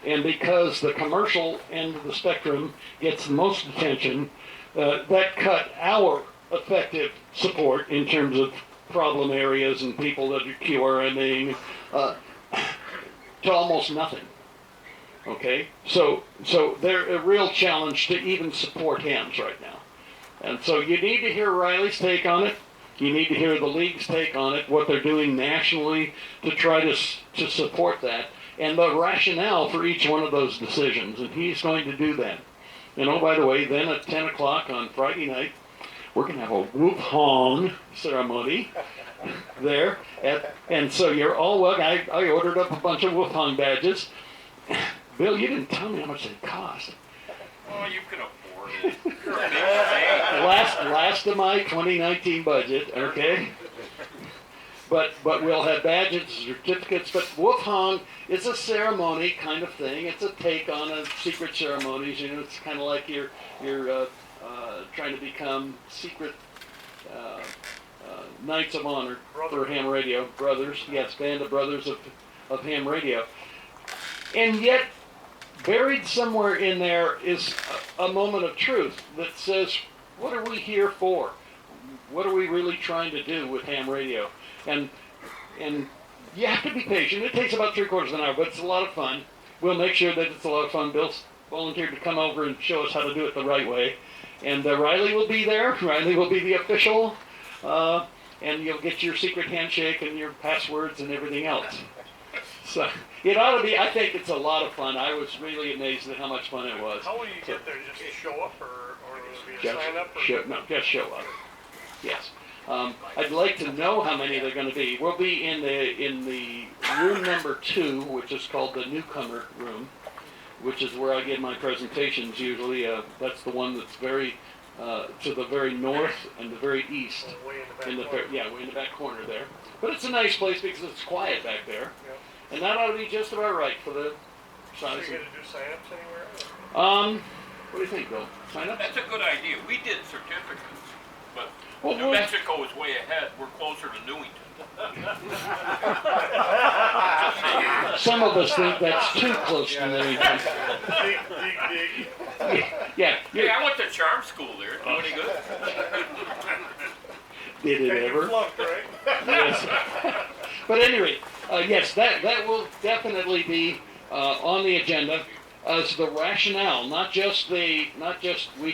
And because the commercial end of the spectrum gets the most attention, that cut our effective support in terms of problem areas and people that are QRMing to almost nothing. Okay, so they're a real challenge to even support hams right now. And so you need to hear Riley's take on it. You need to hear the league's take on it, what they're doing nationally to try to support that, and the rationale for each one of those decisions. And he's going to do that. And oh, by the way, then at 10 o'clock on Friday night, we're going to have a whoop hong ceremony there. And so you're all welcome. I ordered up a bunch of whoop hong badges. Bill, you didn't tell me how much they cost. Oh, you can afford it. You're a big fan. Last of my 2019 budget, okay? But we'll have badges, certificates, but Whoop Hong is a ceremony kind of thing. It's a take on a secret ceremonies. You know, it's kind of like you're trying to become secret Knights of Honor for ham radio brothers. Yes, band of brothers of ham radio. And yet, buried somewhere in there is a moment of truth that says, what are we here for? What are we really trying to do with ham radio? And you have to be patient. It takes about 3/4 of an hour, but it's a lot of fun. We'll make sure that it's a lot of fun. Bill's volunteered to come over and show us how to do it the right way. And Riley will be there. Riley will be the official. And you'll get your secret handshake and your passwords and everything else. So it ought to be, I think it's a lot of fun. I was really amazed at how much fun it was. How will you get there? Just show up, or will it be a Just sign up? just show up. Yes. I'd like to know how many they're going to be. We'll be in the room number 2, which is called the newcomer room, which is where I give my presentations usually. That's the one that's very to the very north and the very east. Way in the back corner. Way in the back corner there. But it's a nice place because it's quiet back there. Yep. And that ought to be just about right for the So size. you're gonna do sign-ups anywhere? What do you think, Bill? Sign up? That's a good idea. We did certificates, but Well, New Mexico is way ahead. We're closer to Newington. Some of us think that's too close to Newington. Dig. Yeah. Hey, I went to charm school there. Do any good? Did it Hey, you ever? flunked, right? Yes. But anyway, yes, that will definitely be on the agenda as the rationale, not just we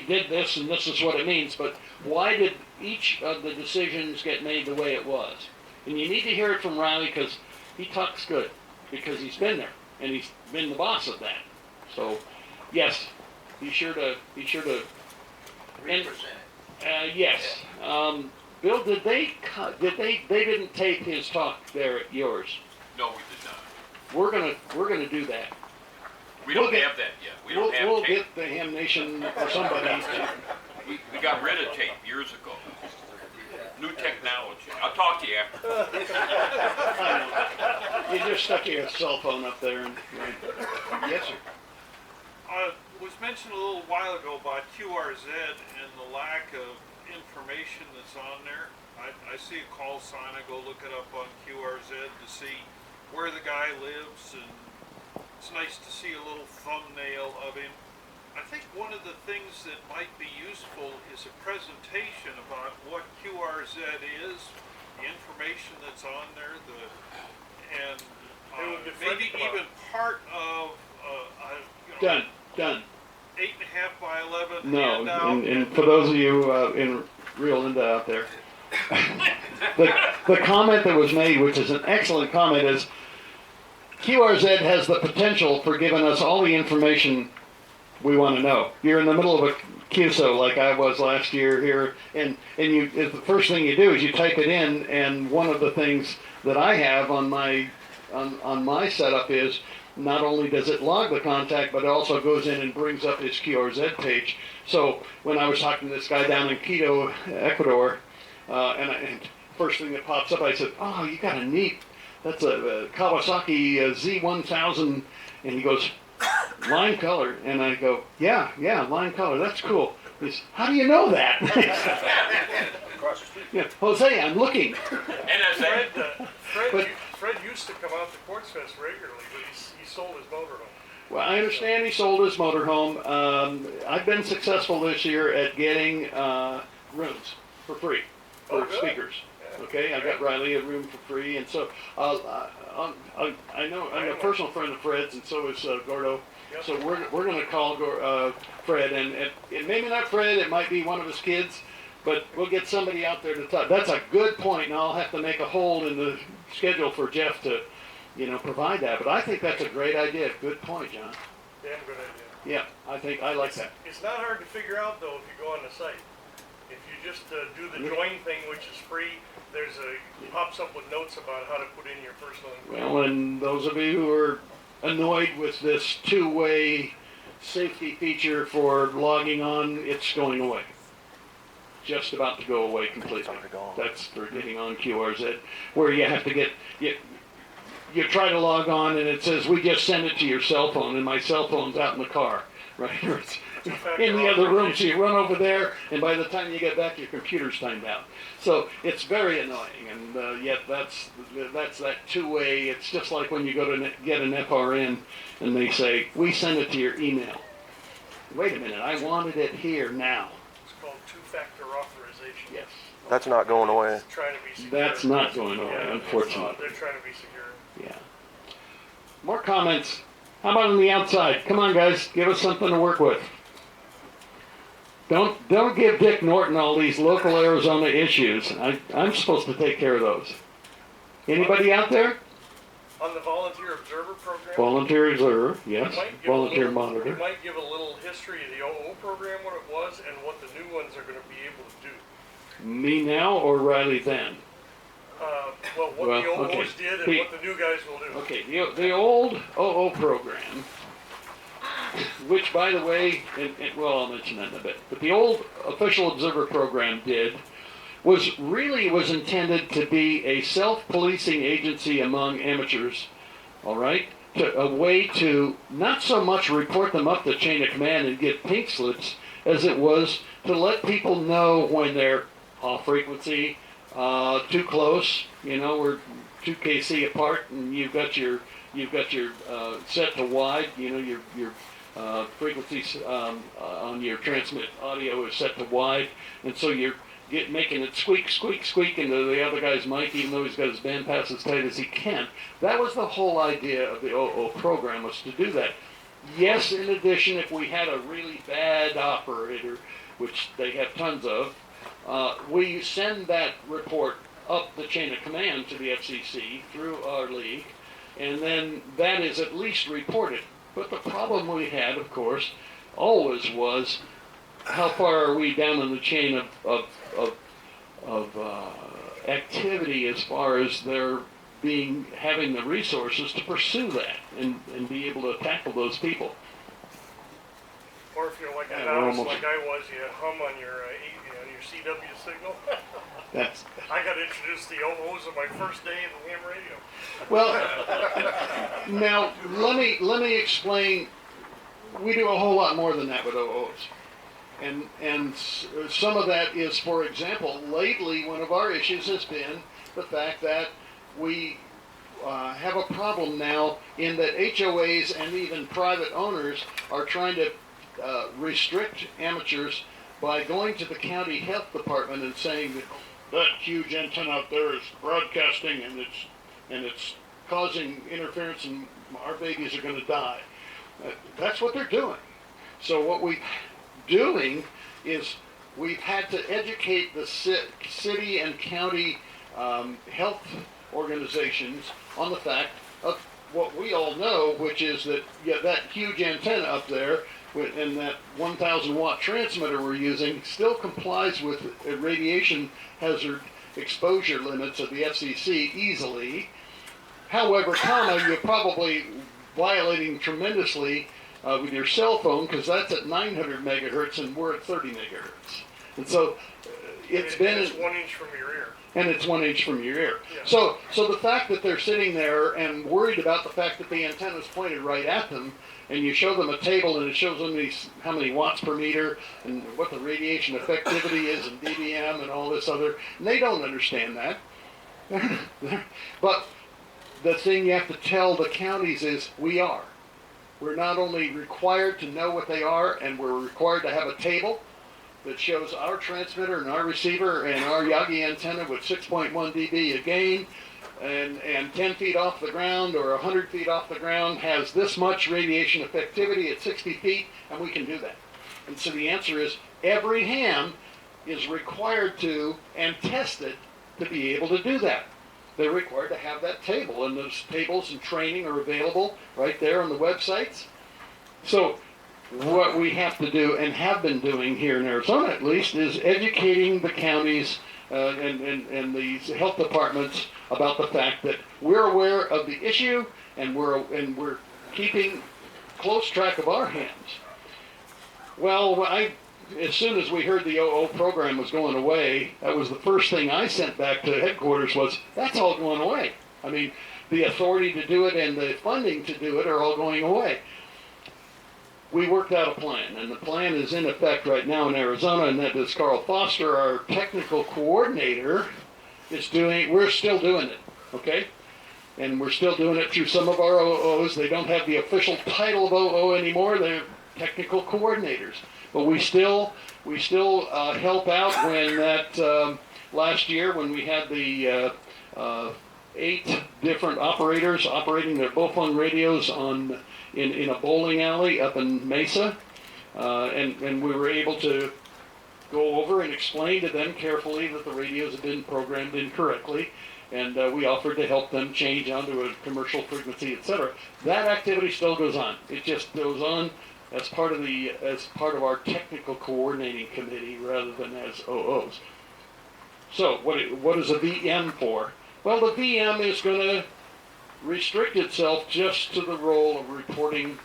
did this and this is what it means, but why did each of the decisions get made the way it was? And you need to hear it from Riley because he talks good, because he's been there and he's been the boss of that. So, yes, be sure to. 3%. Yes. Bill, did they didn't tape his talk there at yours? No, we did not. We're gonna do that. We don't We'll get- have that yet. We don't have We'll tape. get the Ham Nation or somebody. We got rid of tape years ago. New technology. I'll talk to you after. You just stuck your cell phone up there and. Yes, sir. Was mentioned a little while ago about QRZ and the lack of information that's on there. I see a call sign, I go look it up on QRZ to see where the guy lives, and it's nice to see a little thumbnail of him. I think one of the things that might be useful is a presentation about what QRZ is, the information that's on there, and It would be maybe French even part of Done. 8.5 by 11 No, handout. and for those of you in real Linda out there, the comment that was made, which is an excellent comment, is QRZ has the potential for giving us all the information we want to know. You're in the middle of a QSO like I was last year here, and the first thing you do is you type it in, and one of the things that I have on my setup is not only does it log the contact, but it also goes in and brings up his QRZ page. So when I was talking to this guy down in Quito, Ecuador, and first thing that pops up, I said, "Oh, you got a neat, that's a Kawasaki Z1000," and he goes, "Line color," and I go, yeah, line color, that's cool. He says, "How do you know that?" Across the street. Yeah, Jose, I'm looking. Fred used to come out to Quartz Fest regularly, but he sold his motorhome. Well, I understand he sold his motorhome. I've been successful this year at getting rooms for free for good. speakers. Okay, I got Riley a room for free, and so I know I'm a personal friend of Fred's, and so is Gordo. Yep. So we're going to call Fred, and it maybe not Fred, it might be one of his kids, but we'll get somebody out there to talk. That's a good point, and I'll have to make a hold in the schedule for Jeff to, provide that. But I think that's a great idea. Good point, John. Damn good idea. Yeah, I like that. It's not hard to figure out though if you go on the site. If you just do the join thing, which is free, it pops up with notes about how to put in your personal information. Well, and those of you who are annoyed with this two-way safety feature for logging on, it's going away. Just about to go away completely. That's for getting on QRZ, where you have to get, you try to log on and it says, "We just send it to your cell phone," and my cell phone's out in the car, right? Or it's in the other room, so you run over there, and by the time you get back, your computer's timed out. So it's very annoying, and yet that's that two-way. It's just like when you go to get an FRN, and they say, "We send it to your email." Wait a minute, I wanted it here now. It's called two-factor authorization. Yes. That's not going away. It's trying to be secure. That's not going away, Yeah, unfortunately. they're trying to be secure. Yeah. More comments. How about on the outside? Come on, guys, give us something to work with. Don't give Dick Norton all these local Arizona issues. I'm supposed to take care of those. Anybody out there? On the Volunteer Observer Program, Volunteer observer, yes. you might give Volunteer you monitor. might give a little history of the OO program, what it was, and what the new ones are going to be able to do. Me now or Riley then? Well, what Well, the OOs okay. did and The- what the new guys will do. Okay, the old OO program, which by the way, well, I'll mention that in a bit, but the old official observer program was intended to be a self-policing agency among amateurs, all right? A way to not so much report them up the chain of command and get pink slips as it was to let people know when they're off frequency, too close, we're 2 kc apart, and you've got your set to wide, your frequencies on your transmit audio is set to wide, and so you're making it squeak, squeak, squeak into the other guy's mic, even though he's got his bandpass as tight as he can. That was the whole idea of the OO program, was to do that. Yes, in addition, if we had a really bad operator, which they have tons of, we send that report up the chain of command to the FCC through our league, and then that is at least reported. But the problem we had, of course, always was, how far are we down in the chain of activity as far as their having the resources to pursue that and be able to tackle those people. Or if you're like a Yeah, novice almost- like I was, you hum on your CW signal. That's I got introduced to the OOs on my first day in the ham radio. well. Now let me explain. We do a whole lot more than that with OOs. And some of that is, for example, lately one of our issues has been the fact that we have a problem now in that HOAs and even private owners are trying to restrict amateurs by going to the county health department and saying that huge antenna out there is broadcasting and it's causing interference and our babies are going to die. That's what they're doing. So what we're doing is we've had to educate the city and county health organizations on the fact of what we all know, which is that that huge antenna up there and that 1,000 watt transmitter we're using still complies with radiation hazard exposure limits of the FCC easily. However, you probably violating tremendously with your cell phone, because that's at 900 megahertz and we're at 30 megahertz. And so it's been... It's 1 inch from your ear. And it's 1 inch from your ear. Yeah. So the fact that they're sitting there and worried about the fact that the antenna's pointed right at them, and you show them a table and it shows them how many watts per meter and what the radiation effectivity is and dBm and all this other, and they don't understand that. But the thing you have to tell the counties is we are. We're not only required to know what they are, and we're required to have a table that shows our transmitter and our receiver and our Yagi antenna with 6.1 dB a gain, and 10 feet off the ground or 100 feet off the ground has this much radiation effectivity at 60 feet, and we can do that. And so the answer is every ham is required to and tested to be able to do that. They're required to have that table, and those tables and training are available right there on the websites. So what we have to do, and have been doing here in Arizona at least, is educating the counties and the health departments about the fact that we're aware of the issue, and we're keeping close track of our hams. Well, as soon as we heard the OO program was going away, that was the first thing I sent back to headquarters was, that's all going away. I mean, the authority to do it and the funding to do it are all going away. We worked out a plan, and the plan is in effect right now in Arizona, and that is Carl Foster, our technical coordinator, is doing, we're still doing it, okay? And we're still doing it through some of our OOs. They don't have the official title of OO anymore, they're technical coordinators. But we still help out when that, last year when we had the 8 different operators operating their Bofun radios in a bowling alley up in Mesa, and we were able to go over and explain to them carefully that the radios had been programmed incorrectly, and we offered to help them change onto a commercial frequency, etc. That activity still goes on. It just goes on as part of our technical coordinating committee rather than as OOs. So what is a VM for? Well, the VM is going to restrict itself just to the role of reporting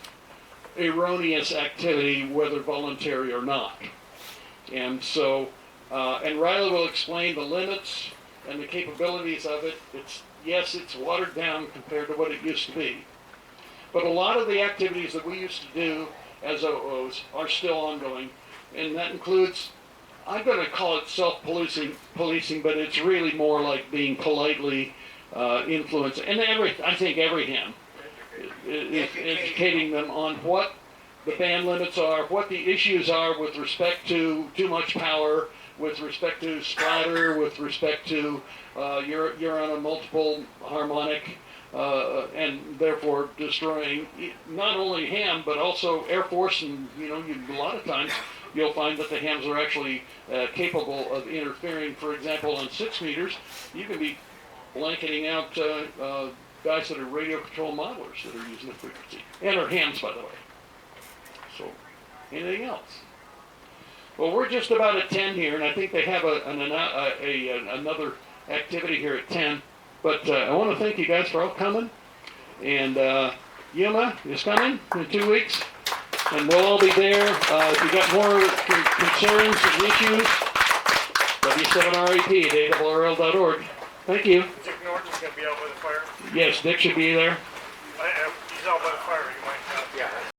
erroneous activity, whether voluntary or not. And so, and Riley will explain the limits and the capabilities of it. Yes, it's watered down compared to what it used to be. But a lot of the activities that we used to do as OOs are still ongoing, and that includes, I'm going to call it self-policing, but it's really more like being politely influenced, and I think every ham is educating them on what the band limits are, what the issues are with respect to too much power, with respect to splatter, with respect to you're on a multiple harmonic, and therefore destroying not only ham but also Air Force, and a lot of times you'll find that the hams are actually capable of interfering. For example, on 6 meters, you can be blanketing out guys that are radio control modelers that are using the frequency, and are hams, by the way. So, anything else? Well, we're just about at 10 here, and I think they have another activity here at 10. But I want to thank you guys for all coming. And Yuma is coming in 2 weeks, and we'll all be there. If you got more concerns and issues, W7RAP at ARRL.org. Thank you. Dick Norton's gonna be out by the fire. Yes, Dick should be there. He's out by the fire